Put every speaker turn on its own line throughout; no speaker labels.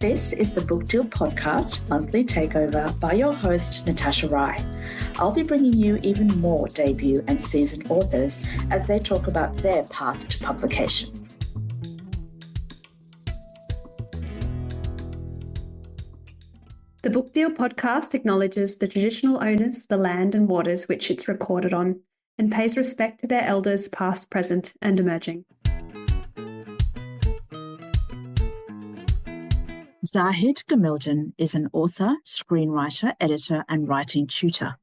This is the Book Deal Podcast Monthly Takeover by your host, Natasha Rai. I'll be bringing you even more debut and seasoned authors as they talk about their path to publication.
The Book Deal Podcast acknowledges the traditional owners of the land and waters which it's recorded on and pays respect to their elders past, present and emerging.
Zahid Gamieldien is an author, screenwriter, editor and writing tutor.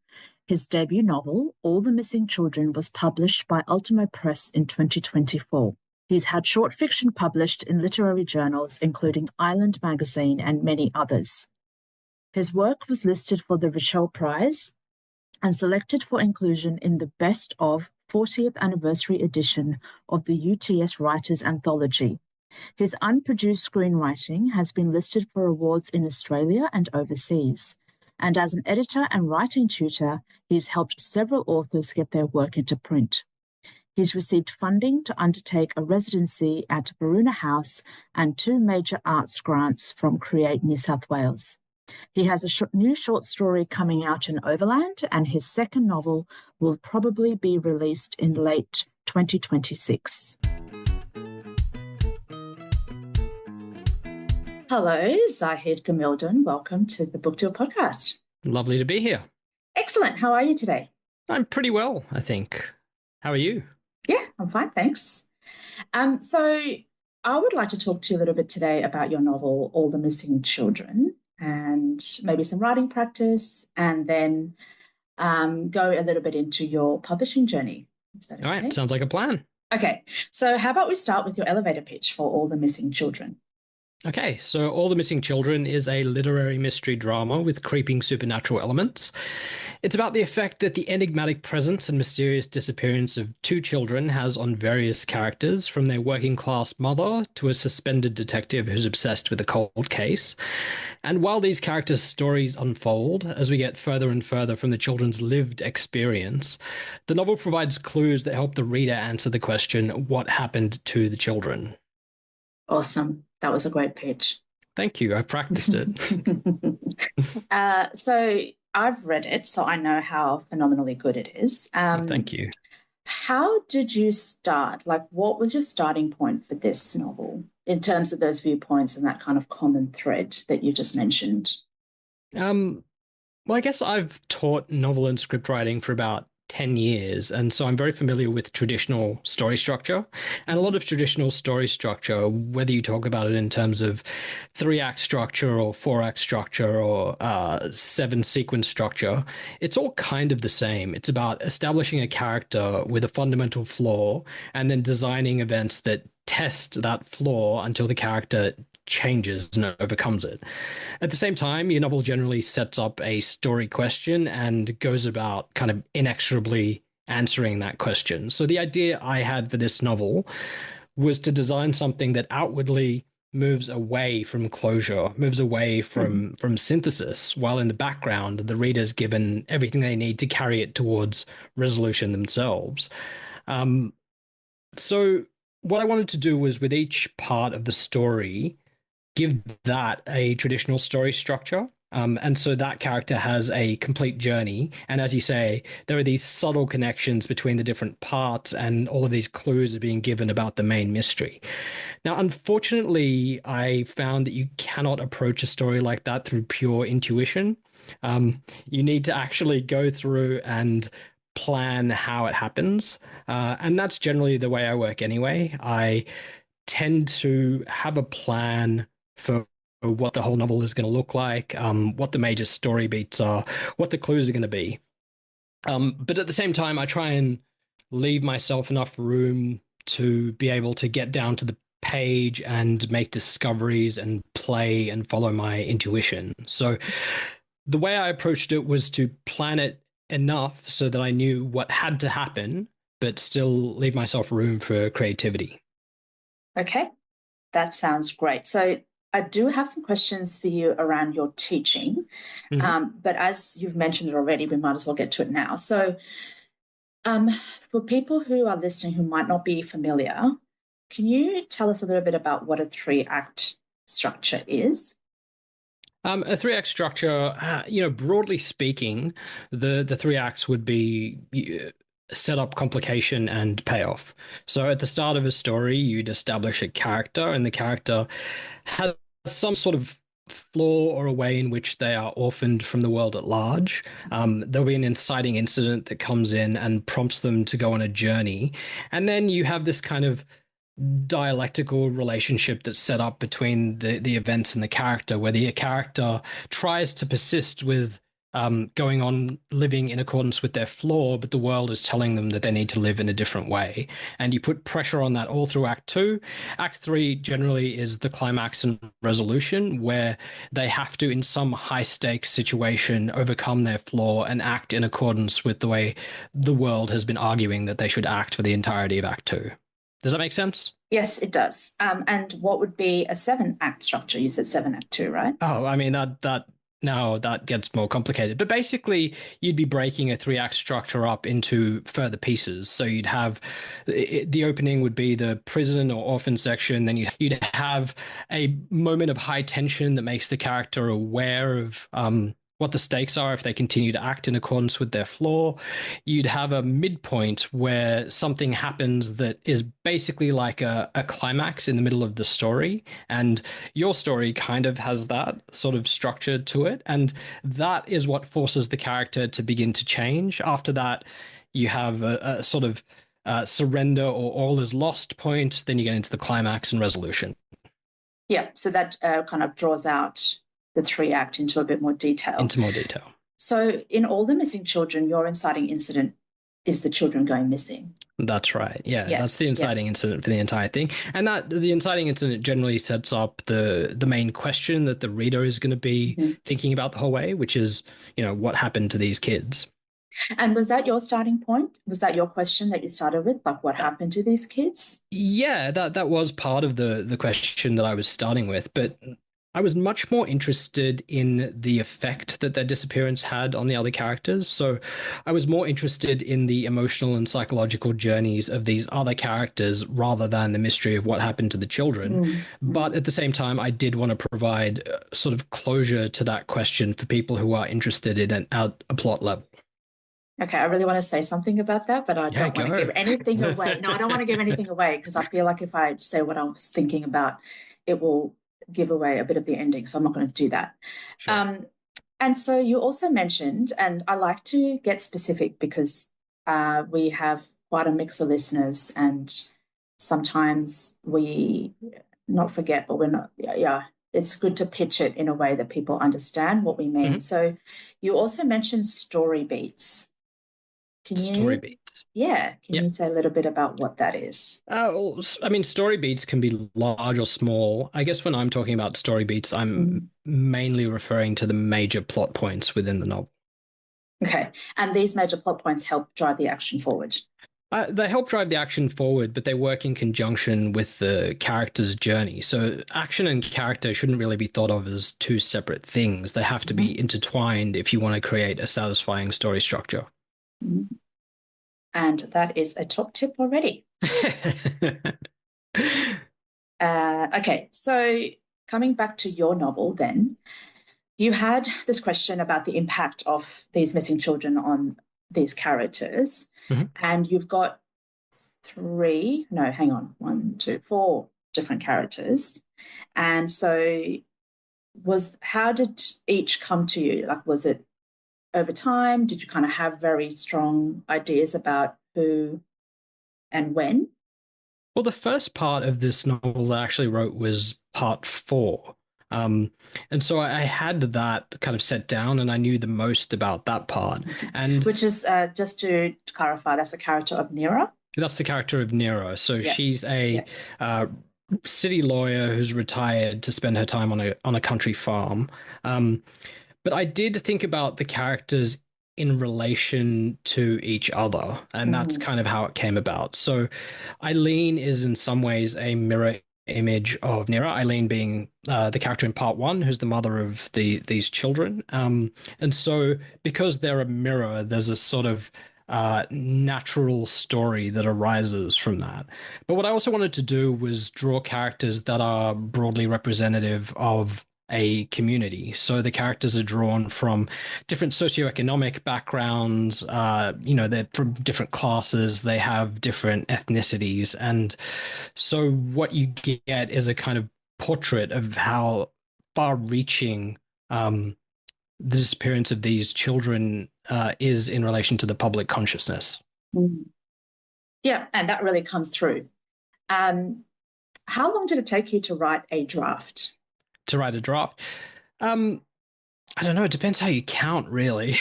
His debut novel, All the Missing Children, was published by Ultimo Press in 2024. He's had short fiction published in literary journals including Island Magazine and many others. His work was listed for the Richel Prize and selected for inclusion in the Best of 40th Anniversary edition of the UTS Writers Anthology. His unproduced screenwriting has been listed for awards in Australia and overseas. And as an editor and writing tutor, he's helped several authors get their work into print. He's received funding to undertake a residency at Baruna House and 2 major arts grants from Create New South Wales. He has a new short story coming out in Overland, and his second novel will probably be released in late 2026. Hello, Zahid Gamieldien. Welcome to the Book Deal Podcast.
Lovely to be here.
Excellent. How are you today?
I'm pretty well, I think. How are you?
Yeah, I'm fine, thanks. So I would like to talk to you a little bit today about your novel, All the Missing Children, and maybe some writing practice, and then go a little bit into your publishing journey. Is that okay?
All right, sounds like a plan.
Okay, so how about we start with your elevator pitch for All the Missing Children?
Okay, so All the Missing Children is a literary mystery drama with creeping supernatural elements. It's about the effect that the enigmatic presence and mysterious disappearance of 2 children has on various characters, from their working-class mother to a suspended detective who's obsessed with a cold case. And while these characters' stories unfold, as we get further and further from the children's lived experience, the novel provides clues that help the reader answer the question, what happened to the children?
Awesome. That was a great pitch.
Thank you. I practiced it.
So I've read it, so I know how phenomenally good it is.
Thank you.
How did you start? Like, what was your starting point for this novel in terms of those viewpoints and that kind of common thread that you just mentioned?
Well, I guess I've taught novel and script writing for about 10 years, and so I'm very familiar with traditional story structure. And a lot of traditional story structure, whether you talk about it in terms of 3-act structure or 4-act structure or 7-sequence structure, it's all kind of the same. It's about establishing a character with a fundamental flaw and then designing events that test that flaw until the character changes and overcomes it. At the same time, your novel generally sets up a story question and goes about kind of inexorably answering that question. So the idea I had for this novel was to design something that outwardly moves away from closure, moves away from synthesis, while in the background, the reader's given everything they need to carry it towards resolution themselves. So what I wanted to do was, with each part of the story, give that a traditional story structure. And so that character has a complete journey. And as you say, there are these subtle connections between the different parts, and all of these clues are being given about the main mystery. Now, unfortunately, I found that you cannot approach a story like that through pure intuition. You need to actually go through and plan how it happens. And that's generally the way I work anyway. I tend to have a plan for what the whole novel is going to look like, what the major story beats are, what the clues are going to be. But at the same time, I try and leave myself enough room to be able to get down to the page and make discoveries and play and follow my intuition. So the way I approached it was to plan it enough so that I knew what had to happen, but still leave myself room for creativity.
Okay, that sounds great. So I do have some questions for you around your teaching, but as you've mentioned it already, we might as well get to it now. So for people who are listening who might not be familiar, can you tell us a little bit about what a 3-act structure is?
A three act structure, broadly speaking, the three acts would be setup, complication, and payoff. So at the start of a story, you'd establish a character, and the character has some sort of flaw or a way in which they are orphaned from the world at large. There'll be an inciting incident that comes in and prompts them to go on a journey. And then you have this kind of dialectical relationship that's set up between the events and the character, where the character tries to persist with going on living in accordance with their flaw, but the world is telling them that they need to live in a different way. And you put pressure on that all through Act Two. Act Three generally is the climax and resolution, where they have to, in some high stakes situation, overcome their flaw and act in accordance with the way the world has been arguing that they should act for the entirety of Act Two. Does that make sense?
Yes, it does. And what would be a 7-act structure? You said 7-act 2, right?
Oh, I mean that now that gets more complicated. But basically, you'd be breaking a 3-act structure up into further pieces. So you'd have the opening would be the prison or orphan section. Then you'd have a moment of high tension that makes the character aware of what the stakes are if they continue to act in accordance with their flaw. You'd have a midpoint where something happens that is basically like a climax in the middle of the story. And your story kind of has that sort of structure to it. And that is what forces the character to begin to change. After that, you have a sort of surrender or all is lost point. Then you get into the climax and resolution.
Yeah, so that kind of draws out the 3-act into a bit more detail.
Into more detail.
So in All the Missing Children, your inciting incident is the children going missing.
That's right. Yeah, that's the inciting incident for the entire thing. And that the inciting incident generally sets up the main question that the reader is going to be thinking about the whole way, which is, what happened to these kids?
And was that your starting point? Was that your question that you started with? Like, what happened to these kids?
Yeah, that was part of the question that I was starting with. But I was much more interested in the effect that their disappearance had on the other characters. So I was more interested in the emotional and psychological journeys of these other characters rather than the mystery of what happened to the children. But at the same time, I did want to provide sort of closure to that question for people who are interested in a plot level.
Okay, I really want to say something about that, but I don't want to give anything away. No, I don't want to give anything away because I feel like if I say what I was thinking about, it will give away a bit of the ending, so I'm not going to do that. Sure. And so you also mentioned, and I like to get specific because we have quite a mix of listeners, and sometimes we not forget, but we're not, it's good to pitch it in a way that people understand what we mean. So you also mentioned story beats.
Story beats.
Yeah. Can you say a little bit about what that is?
Story beats can be large or small. I guess when I'm talking about story beats, I'm mainly referring to the major plot points within the novel.
Okay. And these major plot points help drive the action forward.
They help drive the action forward, but they work in conjunction with the character's journey. So action and character shouldn't really be thought of as two separate things. They have to be intertwined if you want to create a satisfying story structure.
And that is a top tip already. Okay, so coming back to your novel then, you had this question about the impact of these missing children on these characters, and you've got 4 different characters. And so how did each come to you? Like, was it over time? Did you kind of have very strong ideas about who and when?
Well, the first part of this novel that I actually wrote was part 4. And so I had that kind of set down and I knew the most about that part. And
which is, just to clarify, that's the character of Nira?
That's the character of Nira. So she's a city lawyer who's retired to spend her time on a country farm. But I did think about the characters in relation to each other, and that's kind of how it came about. So Eileen is in some ways a mirror image of Nira, Eileen being the character in part 1, who's the mother of these children. And so because they're a mirror, there's a sort of natural story that arises from that. But what I also wanted to do was draw characters that are broadly representative of a community. So the characters are drawn from different socioeconomic backgrounds, they're from different classes, they have different ethnicities. And so what you get is a kind of portrait of how far-reaching the disappearance of these children is in relation to the public consciousness.
Mm. Yeah, and that really comes through. How long did it take you to write a draft?
To write a draft? I don't know. It depends how you count, really.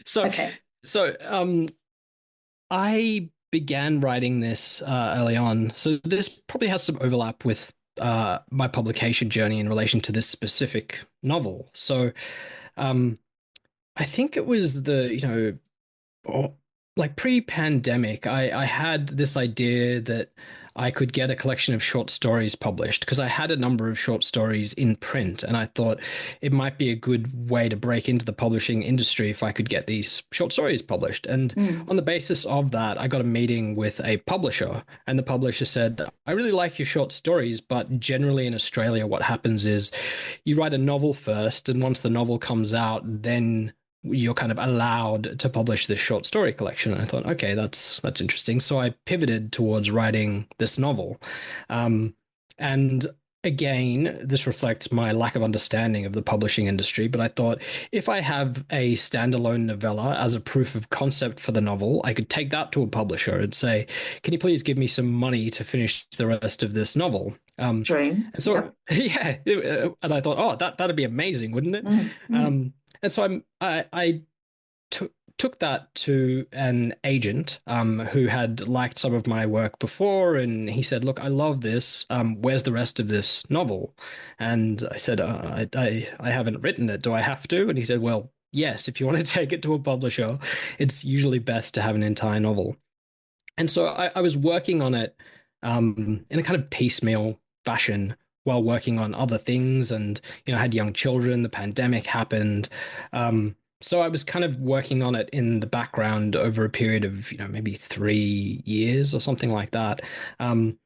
So,
okay.
so I began writing this early on. So this probably has some overlap with my publication journey in relation to this specific novel. So, I think it was like pre-pandemic, I had this idea that I could get a collection of short stories published because I had a number of short stories in print, and I thought it might be a good way to break into the publishing industry if I could get these short stories published. And on the basis of that, I got a meeting with a publisher, and the publisher said, I really like your short stories, but generally in Australia, what happens is you write a novel first, and once the novel comes out, then you're kind of allowed to publish this short story collection. And I thought, okay, that's interesting. So I pivoted towards writing this novel. And again, this reflects my lack of understanding of the publishing industry, but I thought if I have a standalone novella as a proof of concept for the novel, I could take that to a publisher and say, can you please give me some money to finish the rest of this novel?
Dream.
And so,
yep.
yeah, and I thought, oh, that'd be amazing, wouldn't it? And so I took that to an agent who had liked some of my work before, and he said, "Look, I love this. Where's the rest of this novel?" And I said, "I haven't written it. Do I have to?" And he said, "Well, yes. If you want to take it to a publisher, it's usually best to have an entire novel." And so I was working on it in a kind of piecemeal fashion while working on other things, and I had young children. The pandemic happened, so I was kind of working on it in the background over a period of maybe 3 years or something like that. And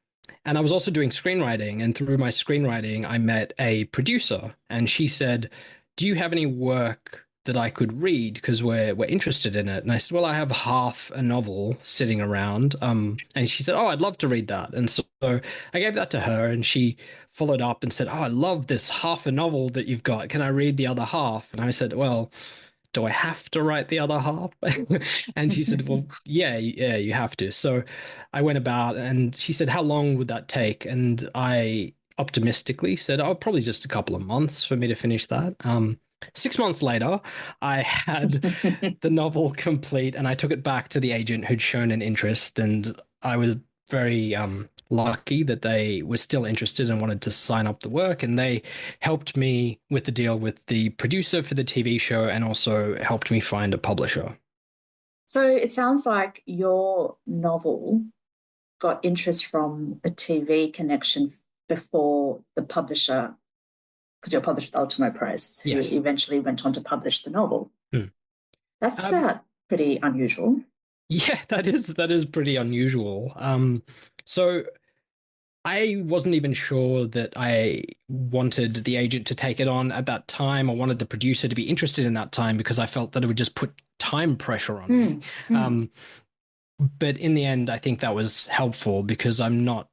I was also doing screenwriting, and through my screenwriting, I met a producer, and she said, "Do you have any work that I could read because we're interested in it?" And I said, "Well, I have half a novel sitting around." And she said, "Oh, I'd love to read that." And so I gave that to her, and she followed up and said, "Oh, I love this half a novel that you've got. Can I read the other half?" And I said, "Well, do I have to write the other half?" And she said, "Well, yeah, you have to." So I went about, and she said, "How long would that take?" And I optimistically said, "Oh, probably just a couple of months for me to finish that." 6 months later, I had the novel complete, and I took it back to the agent who'd shown an interest, and I was very lucky that they were still interested and wanted to sign up the work, and they helped me with the deal with the producer for the TV show and also helped me find a publisher.
So it sounds like your novel got interest from a TV connection before the publisher, because you're published with Ultimo Press, who
Yes.
eventually went on to publish the novel. That's pretty unusual.
Yeah, that is pretty unusual. So I wasn't even sure that I wanted the agent to take it on at that time. I wanted the producer to be interested in that time because I felt that it would just put time pressure on me. But in the end, I think that was helpful because I'm not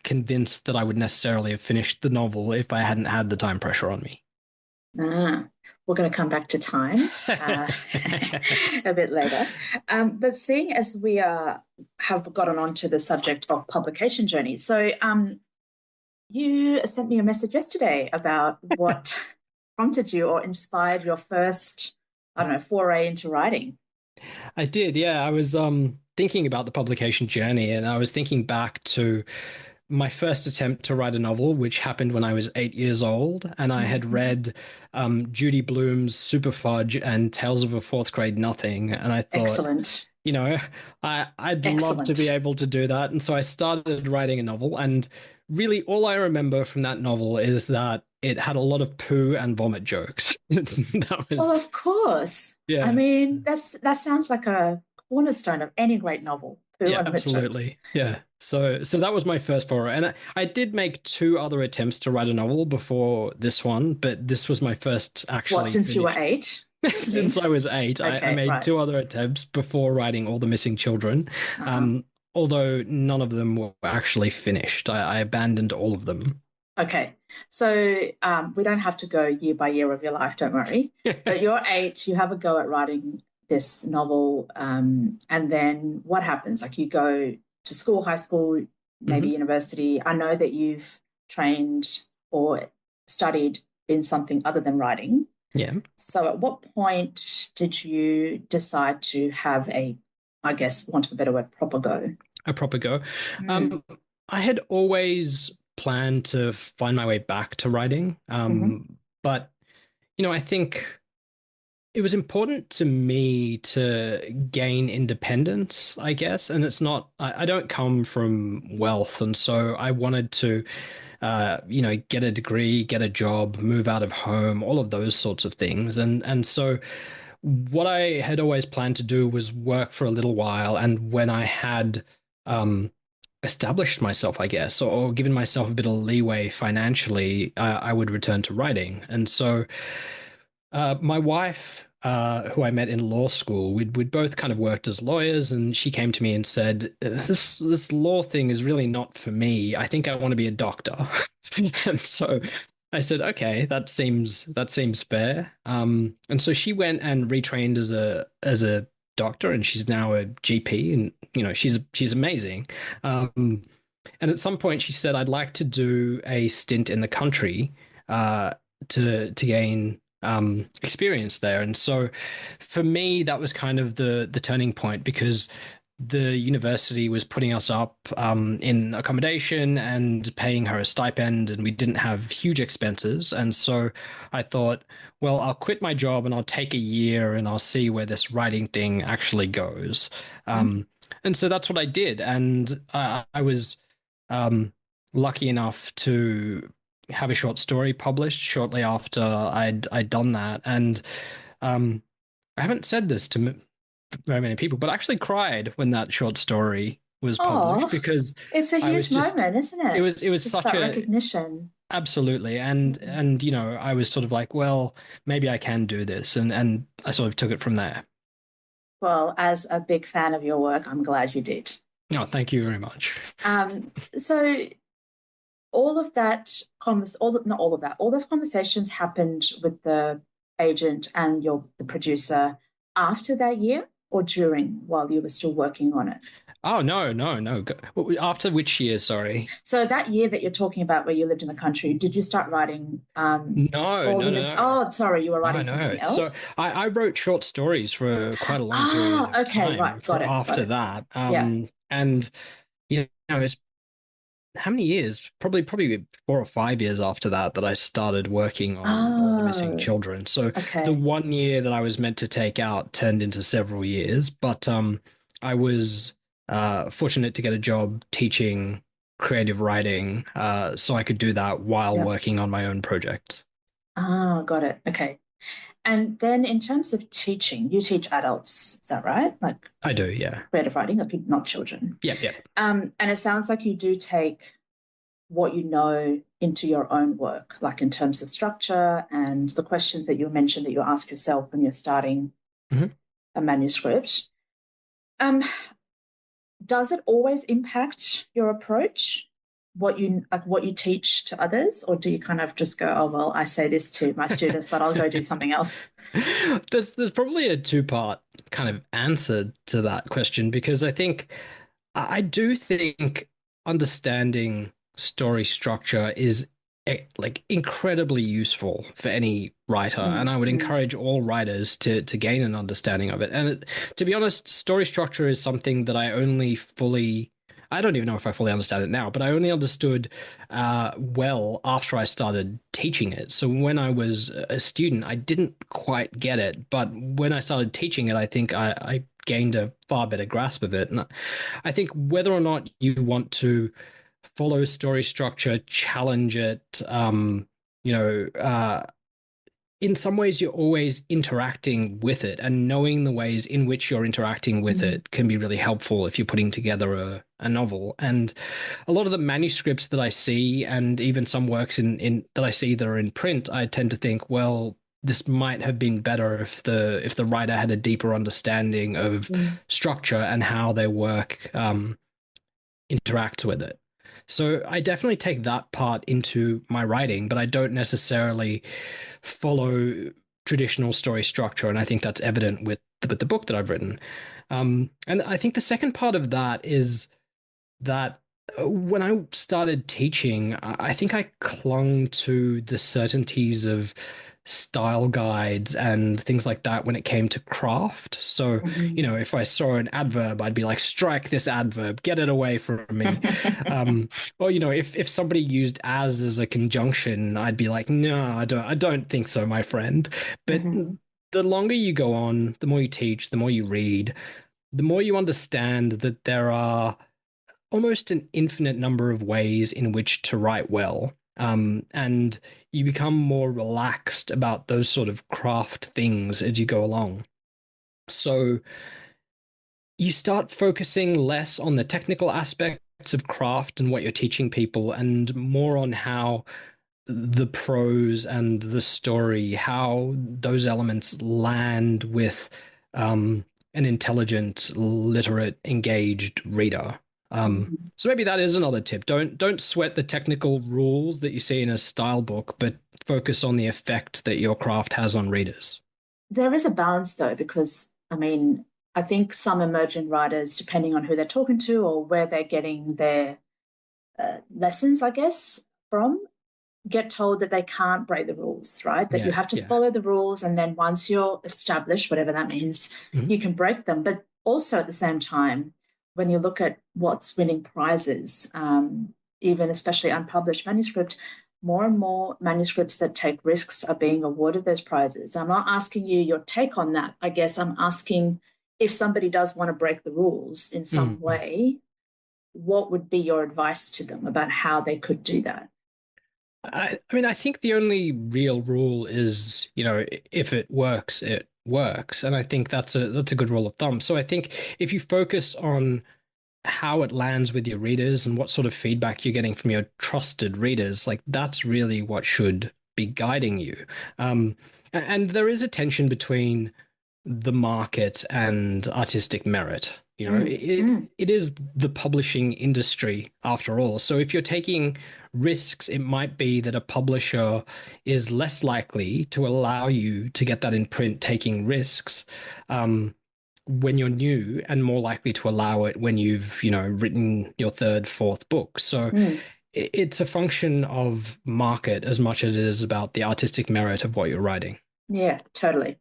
convinced that I would necessarily have finished the novel if I hadn't had the time pressure on me.
We're going to come back to time a bit later. But seeing as we have gotten on to the subject of publication journey, so you sent me a message yesterday about what prompted you or inspired your first, I don't know, foray into writing.
I did, yeah. I was thinking about the publication journey, and I was thinking back to my first attempt to write a novel, which happened when I was 8 years old, and I had read Judy Blume's Super Fudge and Tales of a Fourth Grade Nothing, and I thought,
Excellent.
I'd love to be able to do that, and so I started writing a novel, and really all I remember from that novel is that it had a lot of poo and vomit jokes. That was,
Well, of course.
yeah.
I mean, that sounds like a cornerstone of any great novel. Pooh
Yeah,
and Waitrose.
absolutely. Yeah. So that was my first foray. And I did make two other attempts to write a novel before this one, but this was my first
What,
actually
since you were
finished.
8? You
Since
mean?
I was 8, I
Okay,
made
right.
two other attempts before writing All the Missing Children.
Uh-huh.
Um, although none of them were actually finished. I abandoned all of them.
Okay. So we don't have to go year by year of your life, don't worry. But you're 8, you have a go at writing this novel, and then what happens? Like you go to school, high school, maybe
Mhm.
university. I know that you've trained or studied in something other than writing.
Yeah,
So at what point did you decide to have a, I guess, want of a better word, proper go?
a proper go.
Mm.
Um, I had always planned to find my way back to writing.
Hmm.
But I think it was important to me to gain independence, I guess. And it's not, I don't come from wealth. And so I wanted to, get a degree, get a job, move out of home, all of those sorts of things. And so what I had always planned to do was work for a little while. And when I had, established myself, I guess, or given myself a bit of leeway financially, I would return to writing. And so my wife, who I met in law school, we'd both kind of worked as lawyers, and she came to me and said, "This law thing is really not for me. I think I want to be a doctor." And so I said, "Okay, that seems fair." And so she went and retrained as a doctor, and she's now a GP, and she's amazing. Um, and at some point, she said, "I'd like to do a stint in the country." To gain experience there. And so for me, that was kind of the turning point because the university was putting us up in accommodation and paying her a stipend, and we didn't have huge expenses. And so I thought, well, I'll quit my job and I'll take a year and I'll see where this writing thing actually goes. And so that's what I did. And I was um, lucky enough to have a short story published shortly after I'd done that. And um, I haven't said this to very many people, but I actually cried when that short story was published
Oh,
because
it's a
I was
huge
just
moment, isn't
it
it?
was
Just
such
that
a
recognition.
absolutely. and
Mm.
and I was sort of like, well, maybe I can do this, and I sort of took it from there.
Well, as a big fan of your work, I'm glad you did.
Oh, thank you very much.
So all of that, not all of that, all those conversations happened with the agent and the producer after that year or during while you were still working on it.
Oh, no, no, no. After which year, sorry?
So that year that you're talking about where you lived in the country, did you start writing
No,
all
no,
the
no,
mis
no.
oh, sorry, you were
No,
writing something
no. So
else?
I wrote short stories for quite a long period
Ah,
of
okay,
time
right, got
for
it, got
after
it.
that.
Yeah.
And it's how many years? Probably 4 or 5 years after that I started working on All the Missing
Oh,
Children. So the
okay.
1 year that I was meant to take out turned into several years. But I was fortunate to get a job teaching creative writing, so I could do that while
Yeah.
working on my own projects.
Ah, got it. Okay. And then in terms of teaching, you teach adults, is that right? Like
I do, yeah.
creative writing, like not children.
Yep, yep.
And it sounds like you do take what you know into your own work, like in terms of structure and the questions that you mentioned that you ask yourself when you're starting
Mhm.
a manuscript. Um, does it always impact your approach, what you teach to others, or do you kind of just go, oh well, I say this to my students, but I'll go do something else?
There's probably a two-part kind of answer to that question because I do think understanding story structure is like incredibly useful for any writer, and
Mm,
I would
mm.
encourage all writers to gain an understanding of it. And to be honest, story structure is something that I don't even know if I fully understand it now, but I only understood well after I started teaching it. So when I was a student, I didn't quite get it, but when I started teaching it, I think I gained a far better grasp of it. And I think whether or not you want to follow story structure, challenge it, you know, uh, in some ways you're always interacting with it, and knowing the ways in which you're interacting with it can be really helpful if you're putting together a novel. And a lot of the manuscripts that I see, and even some works in that I see that are in print, I tend to think, well, this might have been better if the writer had a deeper understanding of structure and how their work interacts with it. So I definitely take that part into my writing, but I don't necessarily follow traditional story structure, and I think that's evident with the book that I've written. And I think the second part of that is that when I started teaching, I think I clung to the certainties of style guides and things like that when it came to craft. So, if I saw an adverb, I'd be like, strike this adverb, get it away from me. Or, if somebody used as a conjunction, I'd be like, no, I don't think so, my friend. But the longer you go on, the more you teach, the more you read, the more you understand that there are almost an infinite number of ways in which to write well. And you become more relaxed about those sort of craft things as you go along. So you start focusing less on the technical aspects of craft and what you're teaching people, and more on how the prose and the story, how those elements land with an intelligent, literate, engaged reader. So maybe that is another tip. Don't sweat the technical rules that you see in a style book, but focus on the effect that your craft has on readers.
There is a balance though, because I think some emerging writers, depending on who they're talking to or where they're getting their lessons, I guess, from, get told that they can't break the rules, right? That you have to follow the rules, and then once you're established, whatever that means, you can break them. But also at the same time, when you look at what's winning prizes, even especially unpublished manuscript, more and more manuscripts that take risks are being awarded those prizes. I'm not asking you your take on that. I guess I'm asking, if somebody does want to break the rules in some way, what would be your advice to them about how they could do that?
I mean, I think the only real rule is, if it works, it works. And I think that's a good rule of thumb. So I think if you focus on how it lands with your readers and what sort of feedback you're getting from your trusted readers, like that's really what should be guiding you. And there is a tension between the market and artistic merit. It is the publishing industry after all. So if you're taking risks, it might be that a publisher is less likely to allow you to get that in print taking risks when you're new, and more likely to allow it when you've, written your third, fourth book. So it's a function of market as much as it is about the artistic merit of what you're writing.
Yeah, totally.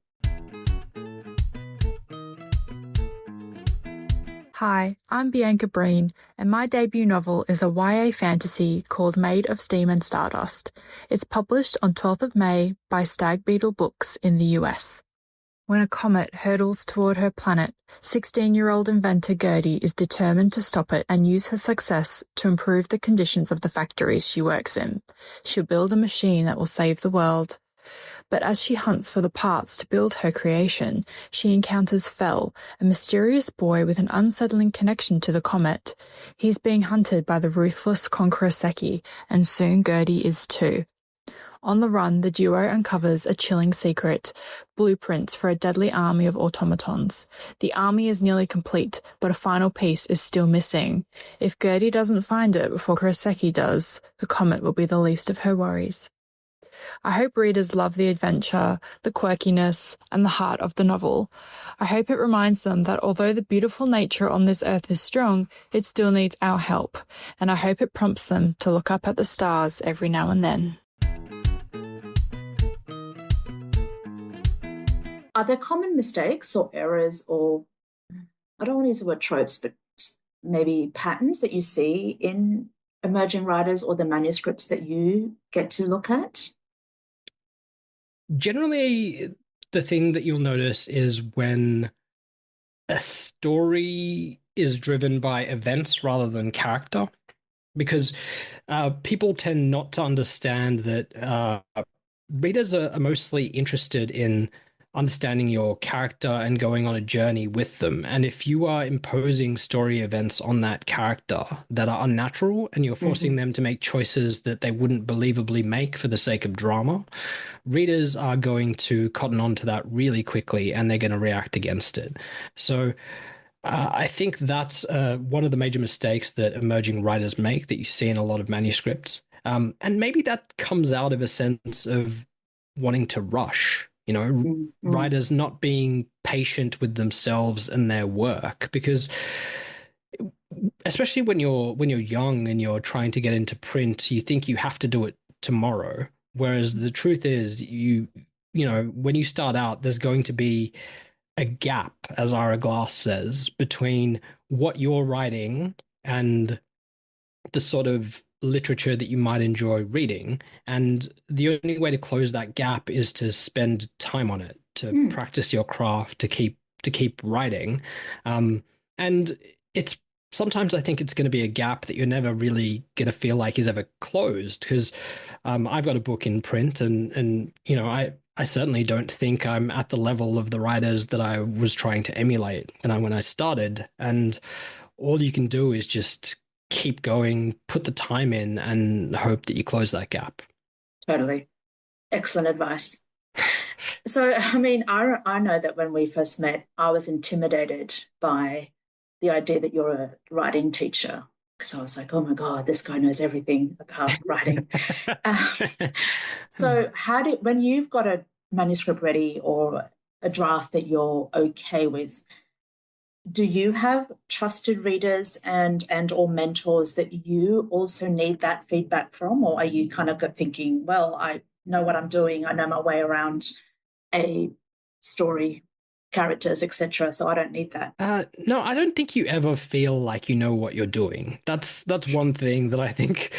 Hi, I'm Bianca Breen, and my debut novel is a YA fantasy called Made of Steam and Stardust. It's published on 12th of May by Stag Beetle Books in the US. When a comet hurtles toward her planet, 16-year-old inventor Gerdie is determined to stop it and use her success to improve the conditions of the factories she works in. She'll build a machine that will save the world. But as she hunts for the parts to build her creation, she encounters Fel, a mysterious boy with an unsettling connection to the comet. He's being hunted by the ruthless Conqueror Seki, and soon Gerdie is too. On the run, the duo uncovers a chilling secret: blueprints for a deadly army of automatons. The army is nearly complete, but a final piece is still missing. If Gerdie doesn't find it before Kuroseki does, the comet will be the least of her worries. I hope readers love the adventure, the quirkiness, and the heart of the novel. I hope it reminds them that although the beautiful nature on this earth is strong, it still needs our help, and I hope it prompts them to look up at the stars every now and then.
Are there common mistakes or errors, or I don't want to use the word tropes, but maybe patterns that you see in emerging writers or the manuscripts that you get to look at?
Generally, the thing that you'll notice is when a story is driven by events rather than character, because people tend not to understand that readers are mostly interested in understanding your character and going on a journey with them. And if you are imposing story events on that character that are unnatural and you're forcing them to make choices that they wouldn't believably make for the sake of drama, readers are going to cotton on to that really quickly and they're going to react against it. So I think that's one of the major mistakes that emerging writers make that you see in a lot of manuscripts. And maybe that comes out of a sense of wanting to rush, writers not being patient with themselves and their work, because especially when you're young and you're trying to get into print, you think you have to do it tomorrow. Whereas the truth is, when you start out, there's going to be a gap, as Ira Glass says, between what you're writing and the sort of literature that you might enjoy reading. And the only way to close that gap is to spend time on it, to practice your craft, to keep writing. And it's sometimes I think it's going to be a gap that you're never really going to feel like is ever closed, because I've got a book in print and I certainly don't think I'm at the level of the writers that I was trying to emulate when I started. And all you can do is just keep going, put the time in, and hope that you close that gap.
Totally. Excellent advice. So, I mean, I know that when we first met, I was intimidated by the idea that you're a writing teacher, because I was like, oh my God, this guy knows everything about writing. So when you've got a manuscript ready or a draft that you're okay with, do you have trusted readers and or mentors that you also need that feedback from? Or are you kind of thinking, well, I know what I'm doing, I know my way around a story, characters, etc., so I don't need that?
No, I don't think you ever feel like you know what you're doing. That's one thing that I think,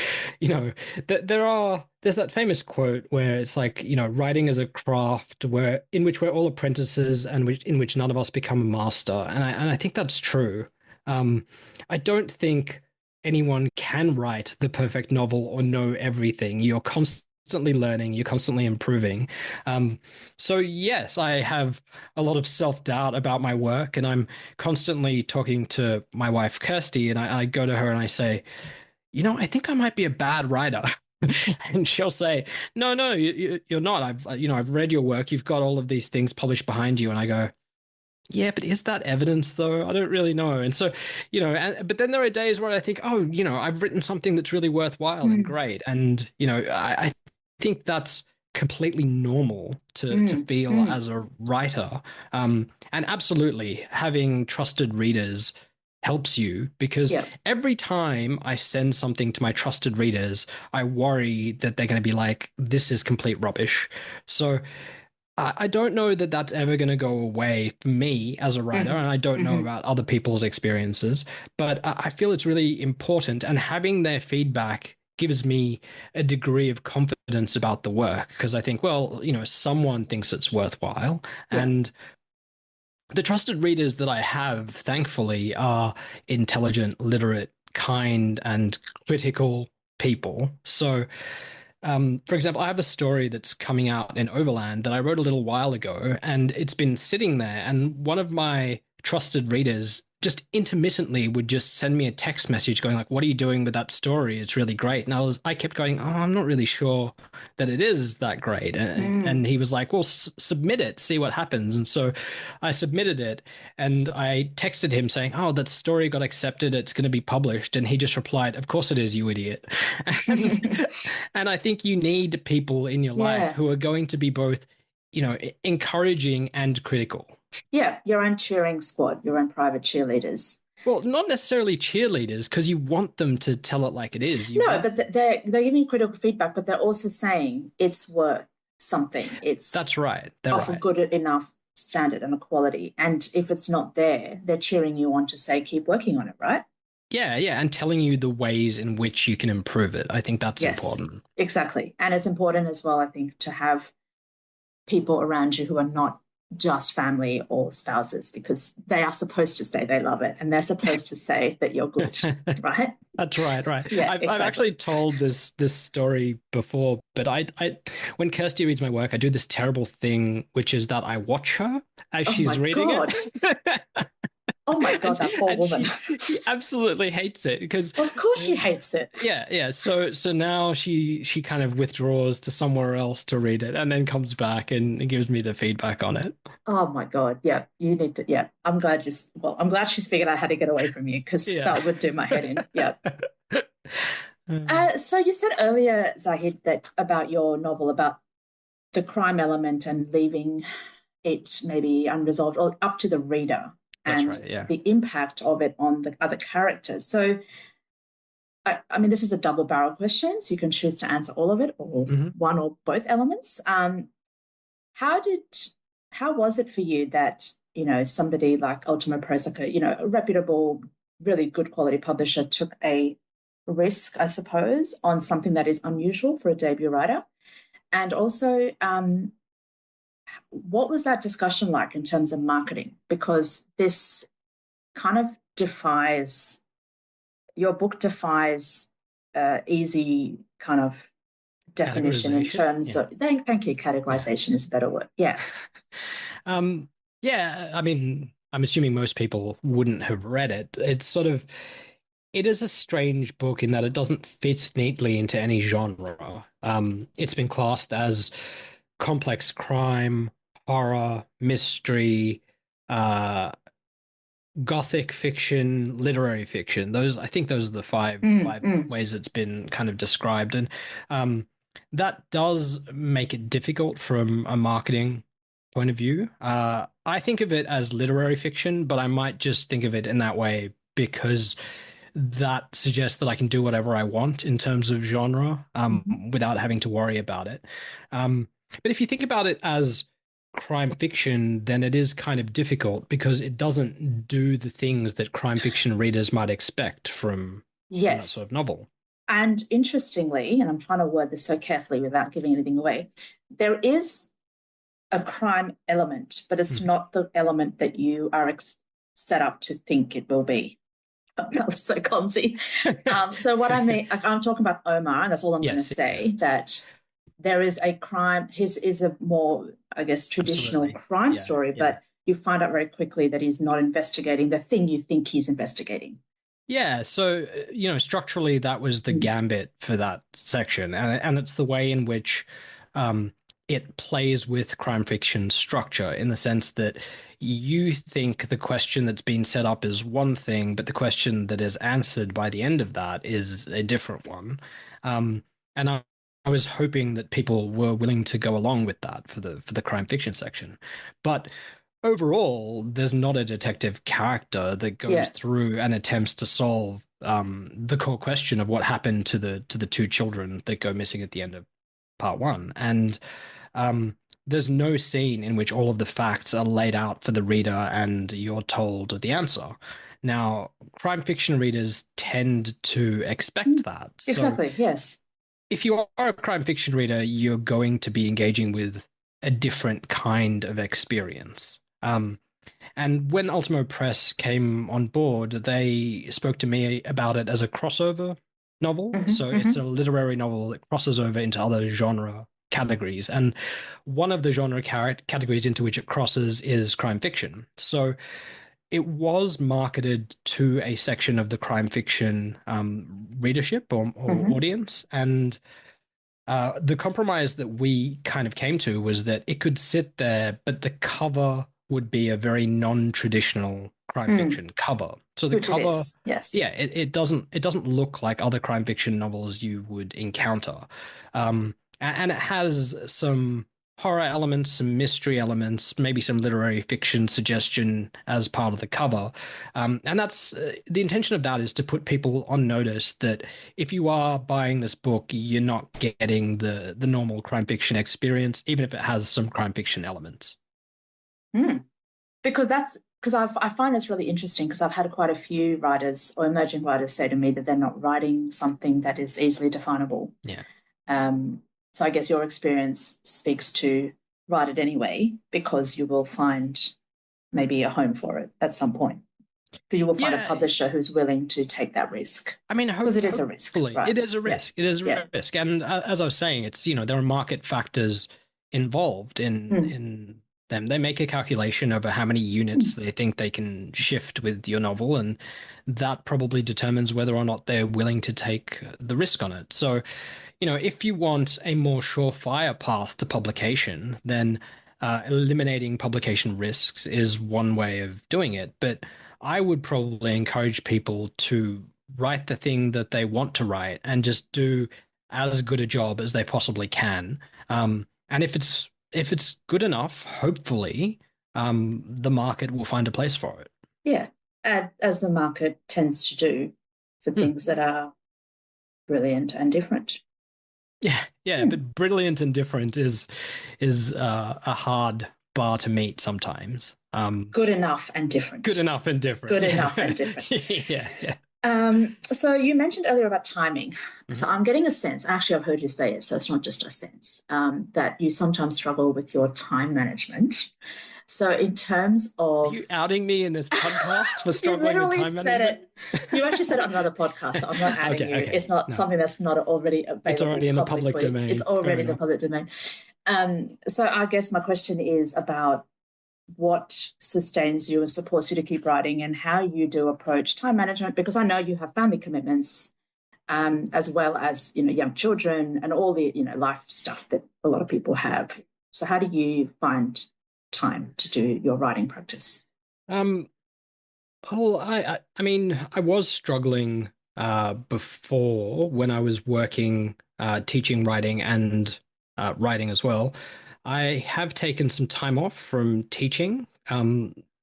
there's that famous quote where it's like, writing is a craft in which we're all apprentices and in which none of us become a master. And I think that's true. I don't think anyone can write the perfect novel or know everything. You're constantly learning, you're constantly improving. So yes, I have a lot of self-doubt about my work, and I'm constantly talking to my wife, Kirsty, and I go to her and I say, I think I might be a bad writer. And she'll say, no, you're not. I've read your work. You've got all of these things published behind you. And I go, yeah, but is that evidence though? I don't really know. And so, but then there are days where I think, oh, I've written something that's really worthwhile and great. And, I think that's completely normal to feel as a writer. And absolutely having trusted readers helps you, because every time I send something to my trusted readers, I worry that they're going to be like, this is complete rubbish. So I don't know that that's ever going to go away for me as a writer, and I don't know about other people's experiences, but I feel it's really important, and having their feedback gives me a degree of confidence about the work, because I think, well, someone thinks it's worthwhile. And the trusted readers that I have, thankfully, are intelligent, literate, kind, and critical people. So, for example, I have a story that's coming out in Overland that I wrote a little while ago, and it's been sitting there. And one of my trusted readers just intermittently would just send me a text message going like, what are you doing with that story? It's really great. And I kept going, oh, I'm not really sure that it is that great. And he was like, well, submit it, see what happens. And so I submitted it, and I texted him saying, oh, that story got accepted, it's going to be published. And he just replied, of course it is, you idiot. And I think you need people in your life who are going to be both, encouraging and critical.
Yeah, your own cheering squad, your own private cheerleaders.
Well, not necessarily cheerleaders, because you want them to tell it like it is.
But they're giving you critical feedback, but they're also saying it's worth something.
That's right.
Of a good enough standard and a quality. And if it's not there, they're cheering you on to say, keep working on it, right?
Yeah, and telling you the ways in which you can improve it. I think that's important.
Exactly. And it's important as well, I think, to have people around you who are not just family or spouses, because they are supposed to say they love it and they're supposed to say that you're good, right?
That's right.
Yeah,
I've
exactly.
actually told this story before, but I when Kirsty reads my work, I do this terrible thing, which is that I watch her as she's reading it.
Oh my God, that poor woman.
She absolutely hates it because
of course she hates it.
Yeah. So now she kind of withdraws to somewhere else to read it and then comes back and gives me the feedback on it.
Oh my God. Yeah. You need to, yeah. I'm glad she's figured out how to get away from you, because that would do my head in. Yeah. So you said earlier, Zahid, that about your novel, about the crime element and leaving it maybe unresolved or up to the reader. And the impact of it on the other characters. So, I mean, this is a double-barrel question, so you can choose to answer all of it or one or both elements. How was it for you that, somebody like Ultimo Press, like a reputable, really good quality publisher, took a risk, I suppose, on something that is unusual for a debut writer? And also, what was that discussion like in terms of marketing? Because this kind of your book defies easy kind of definition in terms of, thank you, categorization is a better word. Yeah.
I mean, I'm assuming most people wouldn't have read it. It is a strange book in that it doesn't fit neatly into any genre. It's been classed as complex crime, horror, mystery, gothic fiction, literary fiction. I think those are the five ways it's been kind of described. And that does make it difficult from a marketing point of view. I think of it as literary fiction, but I might just think of it in that way because that suggests that I can do whatever I want in terms of genre without having to worry about it. But if you think about it as crime fiction, then it is kind of difficult because it doesn't do the things that crime fiction readers might expect from that sort of novel.
And interestingly, and I'm trying to word this so carefully without giving anything away, there is a crime element, but it's not the element that you are set up to think it will be. That was so clumsy. So what I mean, I'm talking about Omar, and that's all I'm going to say, that there is a crime. His is a more, I guess, traditional crime story, but you find out very quickly that he's not investigating the thing you think he's investigating.
Yeah, so, structurally, that was the gambit for that section. And it's the way in which it plays with crime fiction structure, in the sense that you think the question that's been set up is one thing, but the question that is answered by the end of that is a different one. And I was hoping that people were willing to go along with that for the crime fiction section. But overall, there's not a detective character that goes through and attempts to solve the core question of what happened to the two children that go missing at the end of part one. And there's no scene in which all of the facts are laid out for the reader and you're told the answer. Now, crime fiction readers tend to expect that.
Exactly, yes.
If you are a crime fiction reader, you're going to be engaging with a different kind of experience. And when Ultimo Press came on board, they spoke to me about it as a crossover novel. So it's a literary novel that crosses over into other genre categories. And one of the genre categories into which it crosses is crime fiction. So it was marketed to a section of the crime fiction readership or audience. And the compromise that we kind of came to was that it could sit there, but the cover would be a very non-traditional crime fiction cover. So the cover, it doesn't look like other crime fiction novels you would encounter. And it has some horror elements, some mystery elements, maybe some literary fiction suggestion as part of the cover. And that's the intention of that is to put people on notice that if you are buying this book, you're not getting the normal crime fiction experience, even if it has some crime fiction elements.
Because I find this really interesting, because I've had quite a few writers or emerging writers say to me that they're not writing something that is easily definable.
Yeah.
So I guess your experience speaks to write it anyway, because you will find maybe a home for it at some point. Because you will find a publisher who's willing to take that risk.
I mean,
because it is a risk. Right?
It is a risk. It is a risk. And as I was saying, it's, there are market factors involved in them. They make a calculation over how many units they think they can shift with your novel, and that probably determines whether or not they're willing to take the risk on it. So, if you want a more surefire path to publication, then eliminating publication risks is one way of doing it. But I would probably encourage people to write the thing that they want to write and just do as good a job as they possibly can. And if it's good enough, hopefully, the market will find a place for it.
Yeah, as the market tends to do for things that are brilliant and different.
Yeah, but brilliant and different is a hard bar to meet sometimes.
Good enough and different.
Good enough and different.
Good enough and different.
Yeah.
So you mentioned earlier about timing. So I'm getting a sense, actually I've heard you say it, so it's not just a sense, that you sometimes struggle with your time management. So in terms of...
Are you outing me in this podcast for struggling with time management?
You actually said it on another podcast, so I'm not outing you. Okay. It's not something that's not already available.
It's already in the public domain.
It's already in the public domain. So I guess my question is about what sustains you and supports you to keep writing, and how you do approach time management, because I know you have family commitments, as well as, young children and all the, life stuff that a lot of people have. So how do you find time to do your writing practice?
I mean, I was struggling before when I was working, teaching writing and writing as well. I have taken some time off from teaching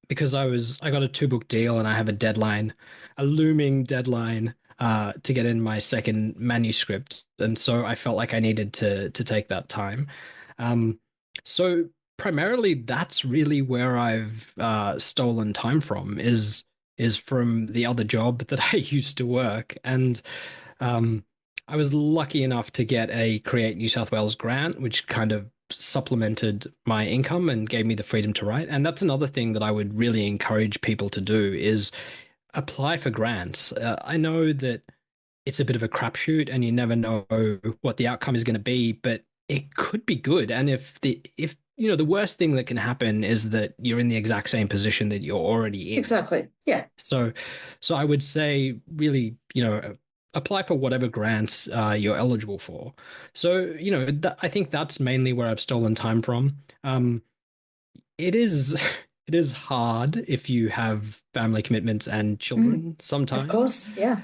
because I got a 2-book deal and I have a looming deadline to get in my second manuscript, and so I felt like I needed to take that time. So primarily, that's really where I've stolen time from is from the other job that I used to work, and I was lucky enough to get a Create New South Wales grant, which kind of supplemented my income and gave me the freedom to write. And that's another thing that I would really encourage people to do is apply for grants. I know that it's a bit of a crapshoot and you never know what the outcome is going to be, but it could be good. And if the worst thing that can happen is that you're in the exact same position that you're already in.
Exactly. Yeah.
So I would say really, apply for whatever grants you're eligible for. So, I think that's mainly where I've stolen time from. It is hard if you have family commitments and children sometimes.
Of course, yeah.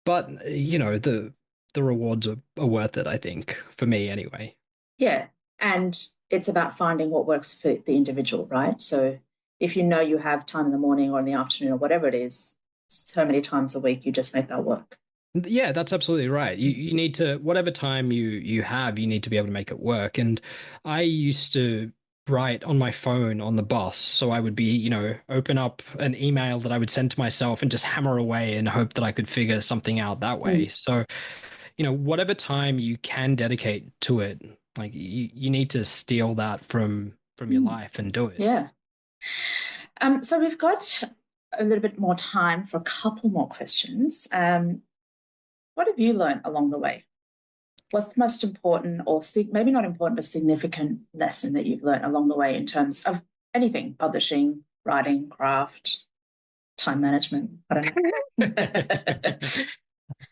But, the rewards are worth it, I think, for me anyway.
Yeah, and it's about finding what works for the individual, right? So if you have time in the morning or in the afternoon or whatever it is, so many times a week, you just make that work.
Yeah, that's absolutely right. You need to, whatever time you have, you need to be able to make it work. And I used to write on my phone on the bus. So I would be, open up an email that I would send to myself and just hammer away and hope that I could figure something out that way. So, whatever time you can dedicate to it, like you need to steal that from your life and do it.
Yeah. So we've got a little bit more time for a couple more questions. What have you learned along the way? What's the most important, or maybe not important, but significant lesson that you've learned along the way in terms of anything, publishing, writing, craft, time management? I don't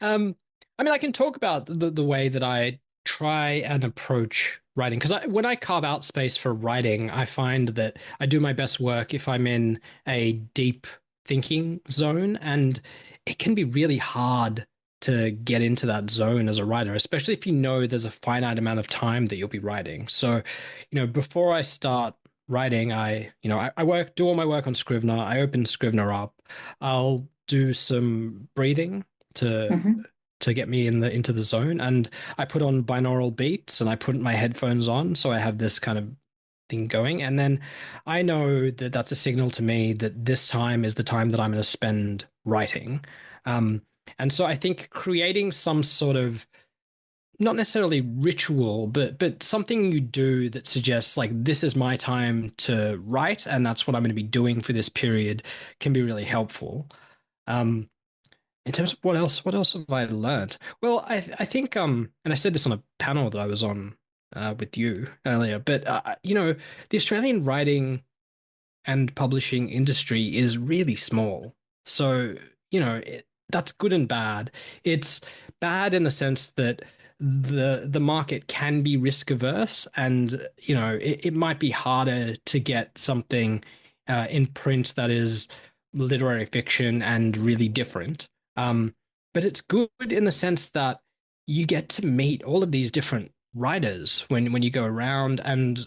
know.
I mean, I can talk about the way that I try and approach writing, because when I carve out space for writing, I find that I do my best work if I'm in a deep thinking zone, and it can be really hard to get into that zone as a writer, especially if there's a finite amount of time that you'll be writing. So, before I start writing, I do all my work on Scrivener. I open Scrivener up. I'll do some breathing to get me into the zone, and I put on binaural beats and I put my headphones on, so I have this kind of thing going, and then I know that that's a signal to me that this time is the time that I'm going to spend writing. And so I think creating some sort of not necessarily ritual, but something you do that suggests like this is my time to write, and that's what I'm going to be doing for this period can be really helpful. Um, in terms of what else have I learned? Well, I think and I said this on a panel that I was on with you earlier, but the Australian writing and publishing industry is really small. So, that's good and bad. It's bad in the sense that the market can be risk averse, and it might be harder to get something in print that is literary fiction and really different. But it's good in the sense that you get to meet all of these different writers when you go around, and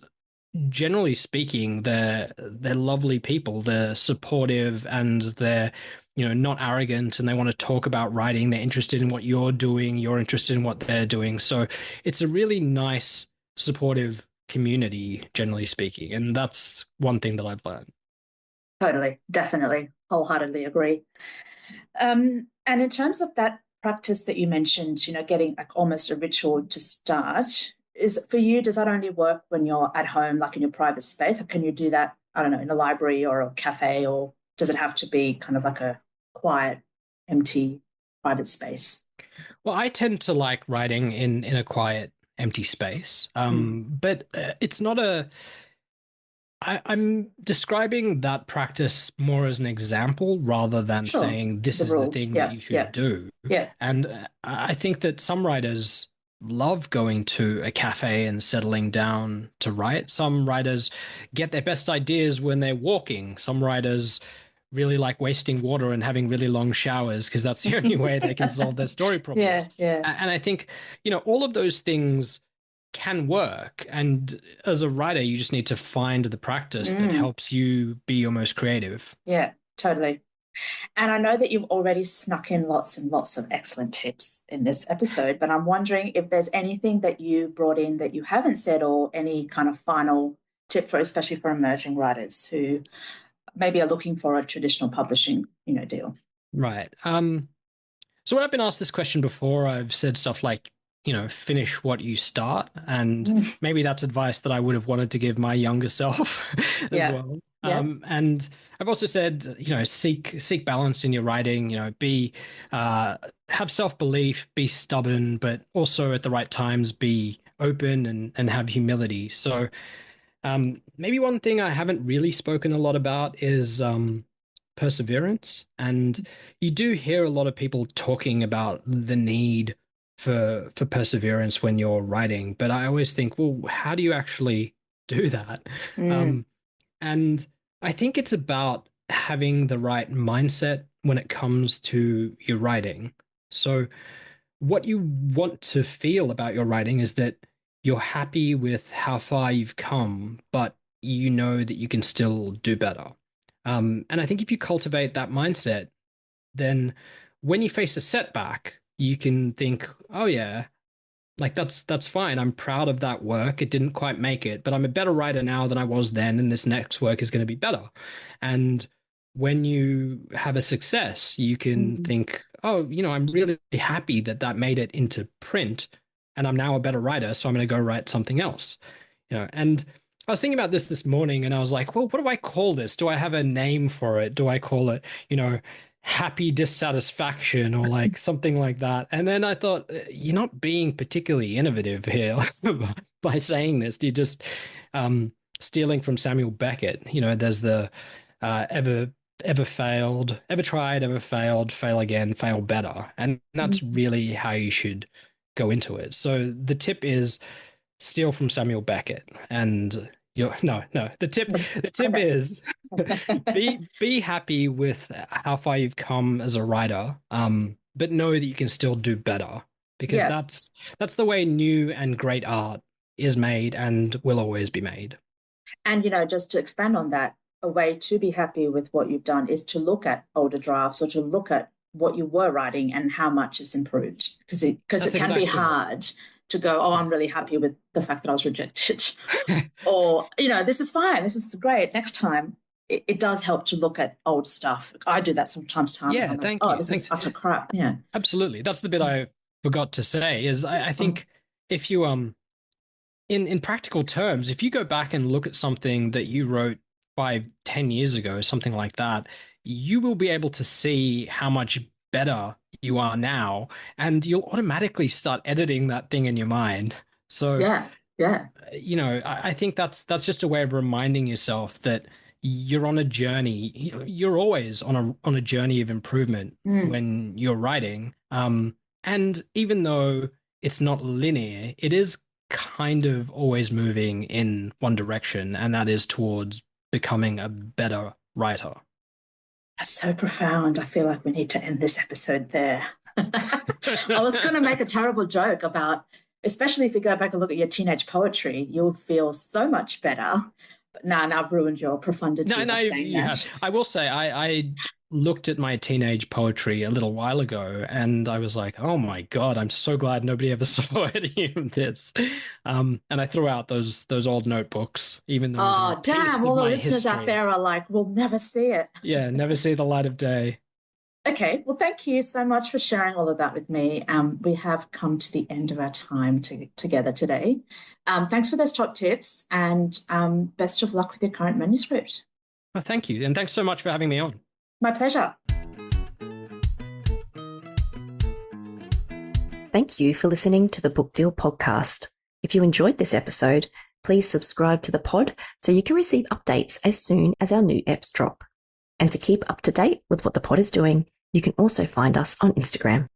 generally speaking, they're lovely people. They're supportive, and they're not arrogant, and they want to talk about writing. They're interested in what you're doing. You're interested in what they're doing. So it's a really nice, supportive community, generally speaking, and that's one thing that I've learned.
Totally, definitely, wholeheartedly agree. And in terms of that practice that you mentioned, getting like almost a ritual to start, is for you, does that only work when you're at home, like in your private space? Or can you do that, I don't know, in a library or a cafe, or does it have to be kind of like a quiet, empty, private space?
Well, I tend to like writing in a quiet, empty space. But it's not I'm describing that practice more as an example rather than saying this is the thing that you should do.
Yeah.
And I think that some writers love going to a cafe and settling down to write. Some writers get their best ideas when they're walking. Some writers really like wasting water and having really long showers because that's the only way they can solve their story problems.
Yeah.
And I think, all of those things can work. And as a writer, you just need to find the practice that helps you be your most creative.
Yeah, totally. And I know that you've already snuck in lots and lots of excellent tips in this episode, but I'm wondering if there's anything that you brought in that you haven't said, or any kind of final tip for, especially for emerging writers who maybe are looking for a traditional publishing, deal.
Right. So when I've been asked this question before, I've said stuff like, finish what you start. And maybe that's advice that I would have wanted to give my younger self as well. And I've also said, seek balance in your writing, have self-belief, be stubborn, but also at the right times be open and have humility. So maybe one thing I haven't really spoken a lot about is perseverance. And you do hear a lot of people talking about the need for perseverance when you're writing, but I always think, well, how do you actually do that? And I think it's about having the right mindset when it comes to your writing. So what you want to feel about your writing is that you're happy with how far you've come, but you know that you can still do better. And I think if you cultivate that mindset, then when you face a setback, you can think, oh yeah, like that's fine. I'm proud of that work. It didn't quite make it, but I'm a better writer now than I was then, and this next work is going to be better. And when you have a success, you can think, oh, I'm really happy that made it into print, and I'm now a better writer, so I'm going to go write something else. And I was thinking about this morning, and I was like, well, what do I call this? Do I have a name for it? Do I call it, happy dissatisfaction or like something like that? And then I thought, you're not being particularly innovative here by saying this. You're just stealing from Samuel Beckett. There's the ever failed, ever tried, ever failed, fail again, fail better. And that's really how you should go into it. So the tip is steal from Samuel Beckett, and the tip is be happy with how far you've come as a writer, but know that you can still do better, because that's the way new and great art is made and will always be made.
And just to expand on that, a way to be happy with what you've done is to look at older drafts, or to look at what you were writing and how much it's improved, because it can be hard to go, oh, I'm really happy with the fact that I was rejected. Or, this is fine, this is great, next time. It does help to look at old stuff. I do that from time to time.
Yeah, thank you.
This is utter crap. Yeah.
Absolutely. That's the bit I forgot to say is I think if you in practical terms, if you go back and look at something that you wrote 5, 10 years ago, something like that, you will be able to see how much better you are now, and you'll automatically start editing that thing in your mind. So,
Yeah, yeah.
I think that's just a way of reminding yourself that you're on a journey. You're always on a journey of improvement when you're writing. And even though it's not linear, it is kind of always moving in one direction, and that is towards becoming a better writer.
That's so profound. I feel like we need to end this episode there. I was going to make a terrible joke about, especially if you go back and look at your teenage poetry, you'll feel so much better. But now I've ruined your profundity of saying that.
I will say, I looked at my teenage poetry a little while ago, and I was like, oh my God, I'm so glad nobody ever saw any of this. And I threw out those old notebooks, even though
oh, damn, all the listeners out there are like, we'll never see it.
Yeah, never see the light of day.
Okay, well, thank you so much for sharing all of that with me. We have come to the end of our time together today. Thanks for those top tips, and best of luck with your current manuscript.
Oh, thank you, and thanks so much for having me on.
My pleasure.
Thank you for listening to the Book Deal podcast. If you enjoyed this episode, please subscribe to the pod so you can receive updates as soon as our new eps drop. And to keep up to date with what the pod is doing, you can also find us on Instagram.